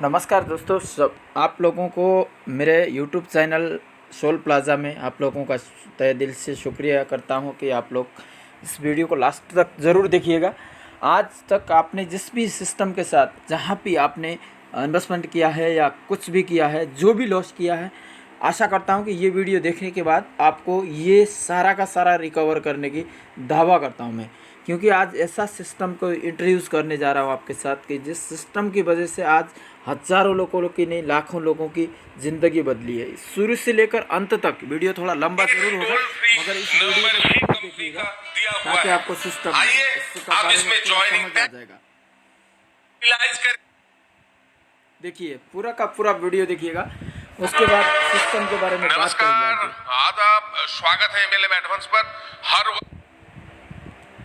नमस्कार दोस्तों, सब आप लोगों को मेरे YouTube चैनल सोल प्लाज़ा में आप लोगों का तहे दिल से शुक्रिया करता हूं कि आप लोग इस वीडियो को लास्ट तक ज़रूर देखिएगा। आज तक आपने जिस भी सिस्टम के साथ जहां भी आपने इन्वेस्टमेंट किया है या कुछ भी किया है, जो भी लॉस किया है, आशा करता हूं कि ये वीडियो देखने के बाद आपको ये सारा का सारा रिकवर करने की दावा करता हूं मैं, क्योंकि आज ऐसा सिस्टम को इंट्रोड्यूस करने जा रहा हूं आपके साथ कि जिस सिस्टम की वजह से आज हज़ारों लोगों की नहीं लाखों लोगों की ज़िंदगी बदली है। शुरू से लेकर अंत तक वीडियो थोड़ा लंबा जरूर होगा, मगर इस वीडियो को देखिएगा ताकि आपको सिस्टम समझ आ जाएगा। देखिए, पूरा का पूरा वीडियो देखिएगा, उसके बाद सिस्टम के बारे में बात करेंगे। नमस्कार, आदाब, स्वागत है MLM एडवांस पर। हर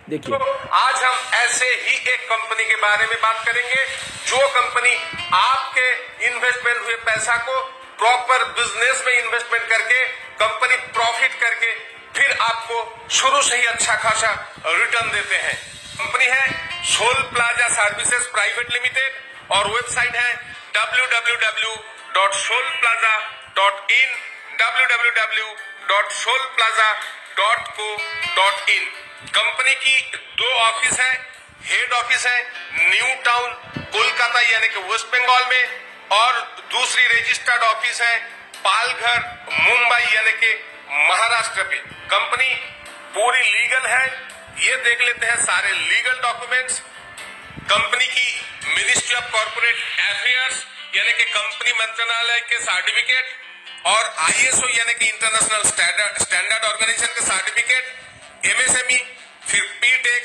देखिए, तो आज हम ऐसे ही एक कंपनी के बारे में बात करेंगे जो कंपनी आपके इन्वेस्टमेंट हुए पैसा को प्रॉपर बिजनेस में इन्वेस्टमेंट करके कंपनी प्रॉफिट करके फिर आपको शुरू से ही अच्छा खासा रिटर्न देते हैं। कंपनी है Sol Plaza services private limited और वेबसाइट है www.solplaza.in www.solplaza.co.in। कंपनी की 2 ऑफिस है। हेड ऑफिस है न्यू टाउन कोलकाता यानी कि वेस्ट बंगाल में, और दूसरी रजिस्टर्ड ऑफिस है पालघर मुंबई यानी कि महाराष्ट्र में। कंपनी पूरी लीगल है, ये देख लेते हैं सारे लीगल डॉक्यूमेंट्स। कंपनी की मिनिस्ट्री ऑफ कॉर्पोरेट अफेयर्स यानी कि कंपनी मंत्रालय के सर्टिफिकेट, और ISO यानी कि इंटरनेशनल स्टैंडर्ड ऑर्गेनाइजेशन के सर्टिफिकेट, MSME, फिर PTAX,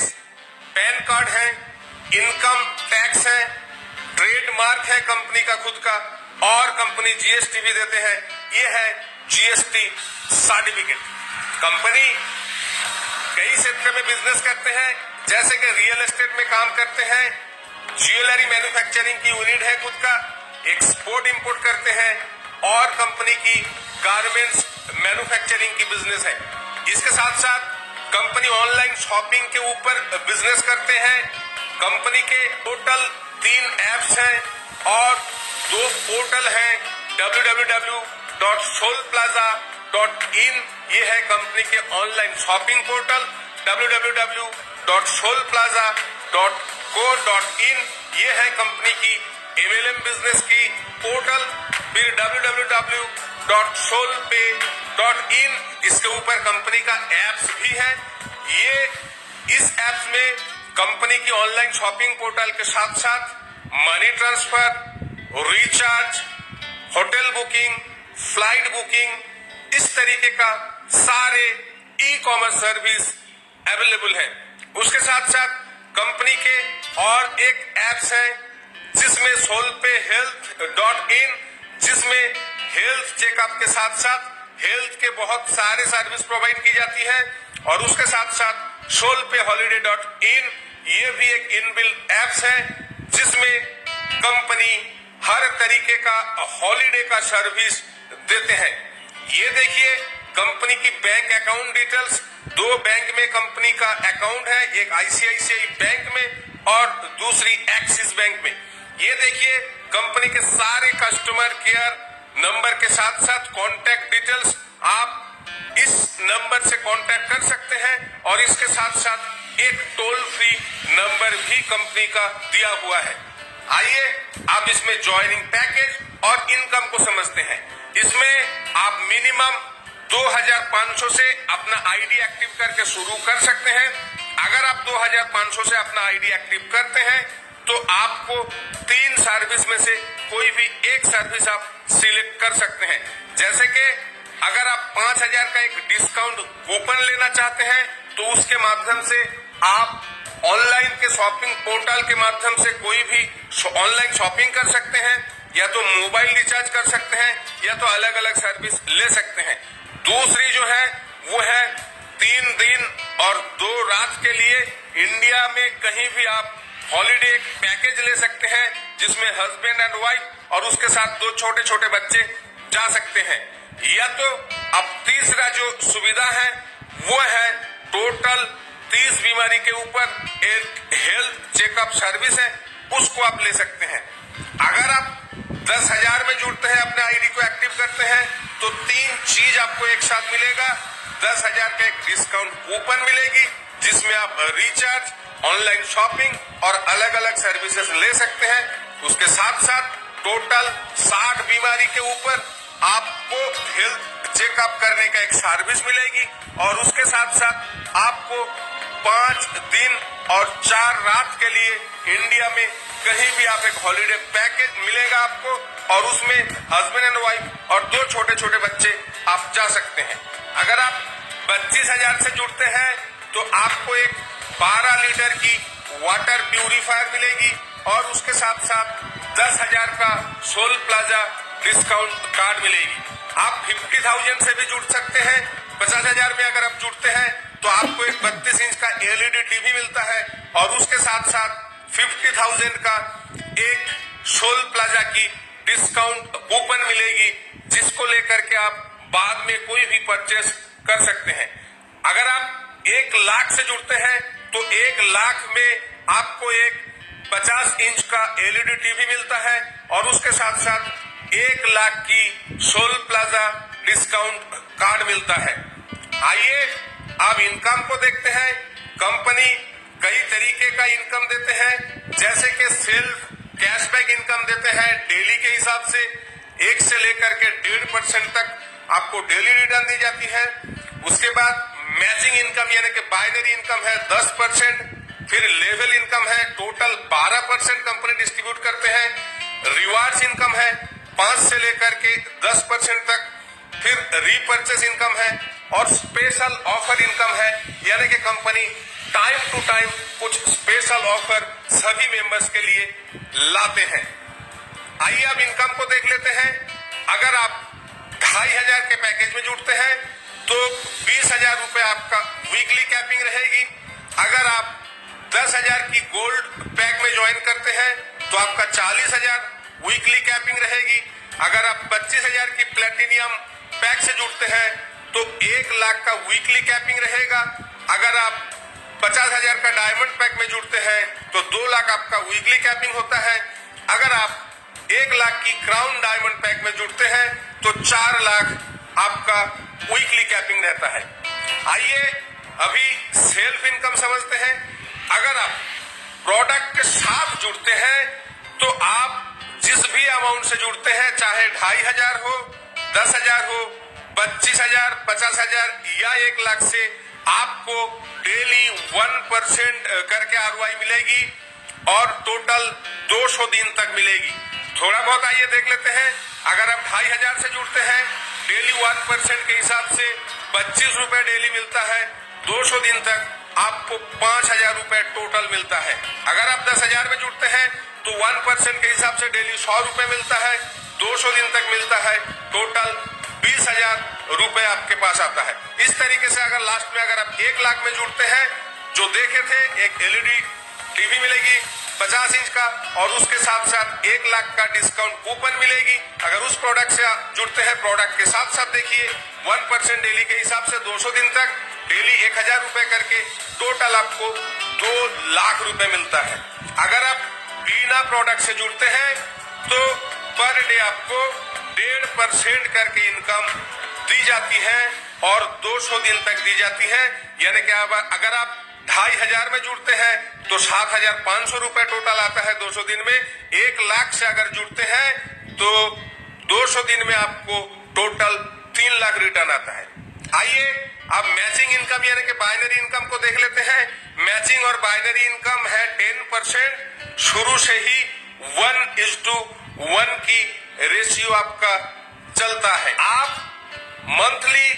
पैन कार्ड है, इनकम टैक्स है, ट्रेडमार्क है कंपनी का खुद का, और कंपनी GST भी देते हैं। ये है GST सर्टिफिकेट। कंपनी कई क्षेत्र में बिजनेस करते हैं, जैसे कि रियल एस्टेट में काम करते हैं, ज्वेलरी मैन्युफैक्चरिंग की यूनिट है खुद का, एक्सपोर्ट इंपोर्ट करते हैं, और कंपनी की गारमेंट्स मैन्युफैक्चरिंग की बिजनेस है। इसके साथ साथ कंपनी ऑनलाइन शॉपिंग के ऊपर बिजनेस करते हैं। कंपनी के टोटल 3 ऐप्स हैं और 2 पोर्टल हैं। www.solplaza.in ये है कंपनी के ऑनलाइन शॉपिंग पोर्टल, www.solplaza.co.in ये है कंपनी की MLM बिजनेस की पोर्टल, फिर www.solpay.in इसके ऊपर कंपनी का एप्स भी है। ये इस एप्स में कंपनी की ऑनलाइन शॉपिंग पोर्टल के साथ साथ money transfer, recharge, hotel booking, flight booking, इस तरीके का सारे ई-कॉमर्स सर्विस अवेलेबल है। उसके साथ साथ कंपनी के और एक एप्स है जिसमें solpayhealth.in जिसमें हेल्थ चेकअप के साथ साथ हेल्थ के बहुत सारे सर्विस प्रोवाइड की जाती है, और उसके साथ साथ solpayholiday.in ये भी एक इनबिल्ट एप्स है जिसमें कंपनी हर तरीके का हॉलिडे का सर्विस देते हैं। ये देखिए कंपनी की बैंक अकाउंट डिटेल्स, 2 बैंक में कंपनी का अकाउंट है, एक ICICI बैंक में और दूसरी एक्सिस बैंक में। ये देखिए कंपनी के सारे कस्टमर केयर नंबर के साथ साथ कॉन्टैक्ट डिटेल्स, आप इस नंबर से कॉन्टैक्ट कर सकते हैं, और इसके साथ साथ एक टोल फ्री नंबर भी कंपनी का दिया हुआ है। आइए आप इसमें ज्वाइनिंग पैकेज और इनकम को समझते हैं। इसमें आप मिनिमम 2500 से अपना ID एक्टिव करके शुरू कर सकते हैं। अगर आप 2500 से अपना ID एक्टिव करते हैं तो आपको 3 सर्विस में से कोई भी एक सर्विस आप सिलेक्ट कर सकते हैं। जैसे कि अगर आप 5000 का एक डिस्काउंट कूपन लेना चाहते हैं तो उसके माध्यम से आप ऑनलाइन के शॉपिंग पोर्टल के माध्यम से कोई भी ऑनलाइन शॉपिंग कर सकते हैं, या तो मोबाइल रिचार्ज कर सकते हैं, या तो अलग अलग सर्विस ले सकते हैं। दूसरी जो है वो है 3 दिन और 2 रात के लिए इंडिया में कहीं भी आप हॉलिडे पैकेज ले सकते हैं, जिसमें हस्बैंड एंड वाइफ और उसके साथ 2 छोटे छोटे बच्चे जा सकते हैं। या तो अब तीसरा जो सुविधा है वो है टोटल 30 बीमारी के ऊपर एक हेल्थ चेकअप सर्विस है, उसको आप ले सकते हैं। अगर आप 10,000 में जुड़ते हैं, अपने आईडी को एक्टिव करते हैं, तो 3 चीज आपको एक साथ मिलेगा। 10,000 का एक डिस्काउंट कूपन मिलेगी जिसमें आप रिचार्ज, ऑनलाइन शॉपिंग और अलग अलग सर्विसेज ले सकते हैं। उसके साथ साथ टोटल 60 बीमारी के ऊपर आपको हेल्थ चेकअप करने का एक सर्विस मिलेगी और उसके साथ साथ आपको 5 दिन और 4 रात के लिए इंडिया में कहीं भी आप एक हॉलिडे पैकेज मिलेगा आपको और उसमें हस्बैंड एंड वाइफ और 2 छोटे छोटे बच्चे आप जा सकते हैं। अगर आप 25,000 से जुड़ते हैं तो आपको एक 12 लीटर की वाटर प्यूरिफायर मिलेगी और उसके साथ साथ 10,000 का सोल प्लाजा डिस्काउंट कार्ड मिलेगी। आप 50,000 से भी जुड़ सकते हैं। 50,000 में अगर आप जुड़ते हैं तो आपको एक 32 इंच का एलईडी टीवी मिलता है और उसके साथ साथ 50,000 का एक सोल प्लाजा की डिस्काउंट कूपन मिलेगी जिसको लेकर के आप बाद में कोई भी परचेस कर सकते हैं। अगर आप 1 लाख से जुड़ते हैं तो 1 लाख में आपको एक 50 इंच का एलईडी टीवी मिलता है और उसके साथ साथ 1 लाख की सोल प्लाजा डिस्काउंट कार्ड मिलता है। आइए अब इनकम को देखते हैं। कंपनी कई तरीके का इनकम देते हैं, जैसे कि सेल्फ कैशबैक इनकम देते हैं डेली के हिसाब से 1 से लेकर के 1.5% तक आपको डेली रिटर्न दी जाती है। उसके बाद मैचिंग इनकम यानी कि बाइनरी इनकम है 10%, फिर लेवल इनकम है टोटल 12% कंपनी डिस्ट्रीब्यूट करते हैं। रिवार्ड्स इनकम है 5 से लेकर के 10% तक, फिर रीपर्चेस इनकम है और स्पेशल ऑफर इनकम है यानी कि कंपनी टाइम टू टाइम कुछ स्पेशल ऑफर सभी मेंबर्स के लिए लाते हैं। आइए अब इनकम को देख लेते हैं। अगर आप 2,500 के पैकेज में जुड़ते हैं तो 20,000 रुपए आपका वीकली कैपिंग रहेगी। अगर आप 10,000 की गोल्ड पैक में ज्वाइन करते हैं तो आपका 40,000 वीकली कैपिंग रहेगी। अगर आप 25,000 की प्लेटिनियम पैक से जुड़ते हैं तो 1 लाख का वीकली कैपिंग रहेगा। अगर आप 50,000 का डायमंड पैक में जुड़ते हैं तो 2 लाख आपका वीकली कैपिंग होता है। अगर आप 1 लाख की क्राउन डायमंड पैक में जुड़ते हैं तो 4 लाख आपका वीकली कैपिंग रहता है। आइए अभी सेल्फ इनकम समझते हैं। अगर आप प्रोडक्ट के साथ जुड़ते हैं तो आप जिस भी अमाउंट से जुड़ते हैं, चाहे 2,500 हो, 10,000 हो, 25,000, 50,000 या 1 लाख से, आपको डेली 1% करके आरओआई मिलेगी और टोटल 200 दिन तक मिलेगी। थोड़ा बहुत आइए देख लेते हैं। अगर आप 2,500 से जुड़ते हैं, डेली 1% के हिसाब से 25 रुपए डेली मिलता है। 200 दिन तक आपको 5,000 रुपए टोटल मिलता है। अगर आप 10,000 में जुड़ते हैं तो 1% के हिसाब से डेली 100 रुपए मिलता है। 200 दिन तक मिलता है। टोटल 20,000 रुपए आपके पास आता है। इस तरीके से अगर लास्ट में अगर आप 1 लाख में जुड़ते हैं, जो देखे थे, एक एलईडी टीवी मिलेगी 50 इंच का और उसके साथ साथ 1 लाख का डिस्काउंट कूपन मिलेगी। अगर उस प्रोडक्ट से आप जुड़ते हैं, प्रोडक्ट के साथ साथ देखिए 1% डेली के हिसाब से 200 दिन तक डेली 1,000 रुपए करके टोटल आपको 2 लाख रुपए मिलता है। अगर आप बिना प्रोडक्ट से जुड़ते हैं तो पर डे आपको 1.5% करके इनकम दी जाती है और 200 दिन तक दी जाती है। यानी कि अगर आप 2,500 में जुड़ते हैं तो 7,500 रुपए टोटल आता है 200 दिन में। 1 लाख से अगर जुड़ते हैं तो 200 दिन में आपको टोटल 3 लाख रिटर्न आता है। आइए अब मैचिंग इनकम यानी कि बाइनरी इनकम को देख लेते हैं। मैचिंग और बाइनरी इनकम है 10%। शुरू से ही 1:1 की रेशियो आपका चलता है। आप मंथली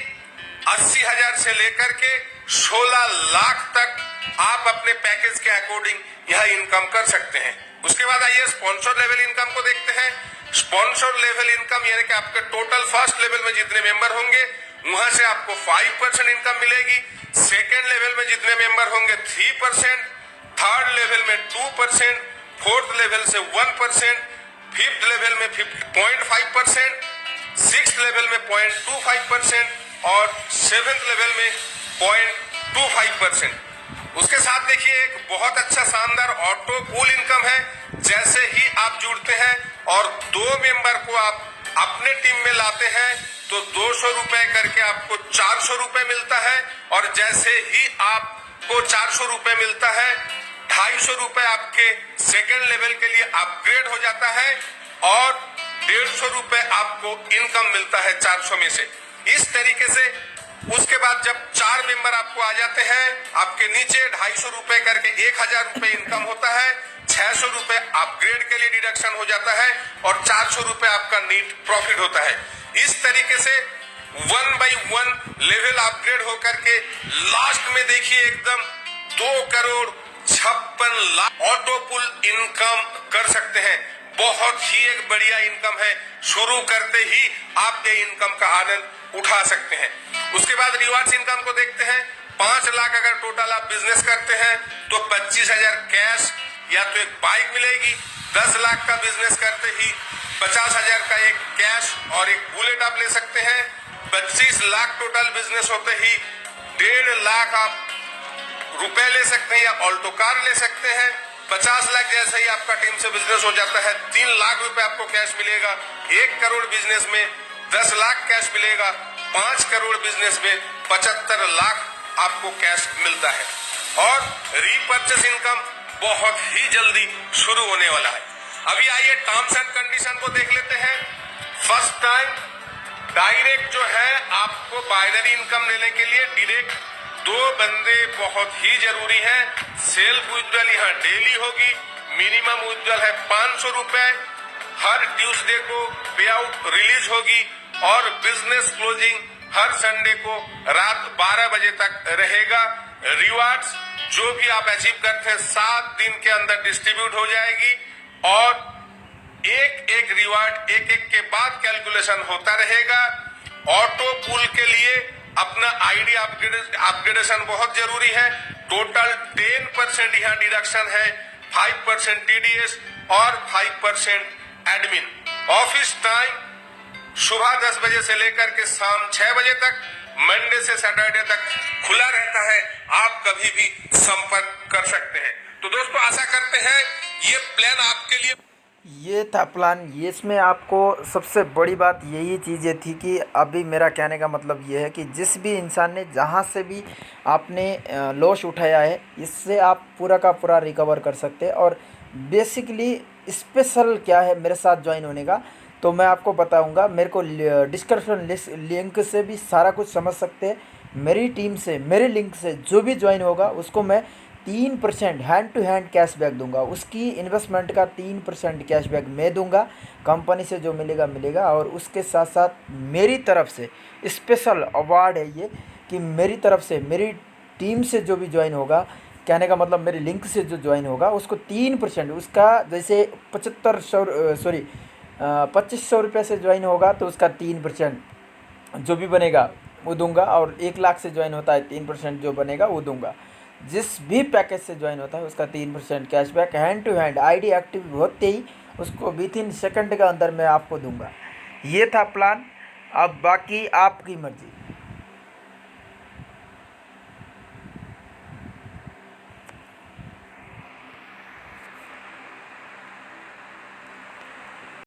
80,000 से लेकर के 16 लाख तक आप अपने पैकेज के अकॉर्डिंग यह इनकम कर सकते हैं। उसके बाद आइए स्पॉन्सर लेवल इनकम को देखते हैं। स्पॉन्सर लेवल इनकम यानी कि आपके टोटल फर्स्ट लेवल में जितने मेंबर होंगे वहां से आपको 5% इनकम मिलेगी। सेकेंड लेवल में जितने मेंबर होंगे 3%, थर्ड लेवल में 2%, फोर्थ लेवल से 1%, फिफ्थ लेवल में 0.5%, सिक्स्थ लेवल में 0.25% और सेवेंथ लेवल में 0.25%। उसके साथ देखिए एक बहुत अच्छा शानदार ऑटो कूल इनकम है। जैसे ही आप जुड़ते हैं और 2 मेंबर को आप अपने टीम में लाते हैं तो 200 रुपए करके आपको 400 रुपए मिलता है। और जैसे ही आपको 400 रुपए मिलता है, 250 रुपए आपके सेकेंड लेवल के लिए अपग्रेड हो जाता है और 150 रुपए आपको इनकम मिलता है 400 में से। इस तरीके से उसके बाद जब 4 मेंबर आपको आ जाते हैं, आपके नीचे 250 रुपए करके 1000 रुपए इनकम होता है, 600 रुपए अपग्रेड के लिए डिडक्शन हो जाता है और 400 रुपए आपका नीट प्रॉफिट होता है। इस तरीके से 1 by 1 लेवल अपग्रेड होकर के लास्ट में देखिए एकदम 2,56,00,000 ऑटो पुल इनकम कर सकते हैं। बहुत ही एक बढ़िया इनकम है। शुरू करते ही आप ये इनकम का आनंद उठा सकते हैं। उसके बाद रिवार्ड्स इनकम को देखते हैं। 5 लाख अगर टोटल आप बिजनेस करते हैं तो 25,000 कैश या तो एक बाइक मिलेगी। 10 लाख का बिजनेस करते ही 50,000 का एक कैश और एक बुलेट आप ले सकते हैं। 25 लाख टोटल बिजनेस होते ही 1.5 लाख आप रुपए ले सकते हैं या ऑल्टो कार ले सकते हैं। 50 लाख जैसे ही आपका टीम से बिजनेस हो जाता है, 3 लाख रुपए आपको कैश मिलेगा। 1 करोड़ बिजनेस में 10 लाख कैश मिलेगा। 5 करोड़ बिजनेस में 75 लाख आपको कैश मिलता है। और रीपर्चेस इनकम बहुत ही जल्दी शुरू होने वाला है। अभी आइए टर्म्स एंड कंडीशन को देख लेते हैं। फर्स्ट टाइम डायरेक्ट जो है आपको बाइनरी इनकम लेने के लिए डायरेक्ट 2 बंदे बहुत ही जरूरी है। सेल्फ विड्रॉल यहाँ डेली होगी। मिनिमम विड्रॉल है 500 रुपए। हर ट्यूसडे को पे आउट रिलीज होगी और बिजनेस क्लोजिंग हर संडे को रात 12 बजे तक रहेगा। रिवार्ड्स जो भी आप अचीव करते हैं 7 दिन के अंदर डिस्ट्रीब्यूट हो जाएगी और एक एक रिवार्ड एक एक के बाद कैलकुलेशन होता रहेगा। ऑटो पुल के लिए अपना आईडी अपग्रेडेशन बहुत जरूरी है। टोटल 10% यहाँ डिडक्शन है, 5% टीडीएस और 5% एडमिन। ऑफिस टाइम सुबह 10 बजे से लेकर के शाम 6 बजे तक, मंडे से सैटरडे तक खुला रहता है। आप कभी भी संपर्क कर सकते हैं। तो दोस्तों आशा करते हैं ये प्लान आपके लिए ये था प्लान। ये इसमें आपको सबसे बड़ी बात यही चीज़ थी कि अभी मेरा कहने का मतलब ये है कि जिस भी इंसान ने जहाँ से भी आपने लॉस उठाया है, इससे आप पूरा का पूरा रिकवर कर सकते हैं। और बेसिकली स्पेशल क्या है मेरे साथ ज्वाइन होने का, तो मैं आपको बताऊंगा। मेरे को डिस्क्रिप्शन लिंक से भी सारा कुछ समझ सकते हैं। मेरी टीम से, मेरे लिंक से जो भी ज्वाइन होगा उसको मैं 3% हैंड टू हैंड कैशबैक दूंगा। उसकी इन्वेस्टमेंट का 3% कैशबैक मैं दूंगा। कंपनी से जो मिलेगा मिलेगा। और उसके साथ साथ मेरी तरफ से स्पेशल अवार्ड है ये कि मेरी तरफ से, मेरी टीम से जो भी ज्वाइन होगा, कहने का मतलब मेरे लिंक से जो ज्वाइन होगा उसको 3%, उसका जैसे 2500 रुपये से ज्वाइन होगा तो उसका 3% जो भी बनेगा वो दूंगा। और 1 लाख से ज्वाइन होता है 3% जो बनेगा वो दूंगा। जिस भी पैकेज से ज्वाइन होता है उसका 3% cashback hand to hand ID active होते ही उसको विथिन सेकंड के अंदर मैं आपको दूंगा। ये था प्लान। अब बाकी आपकी मर्जी।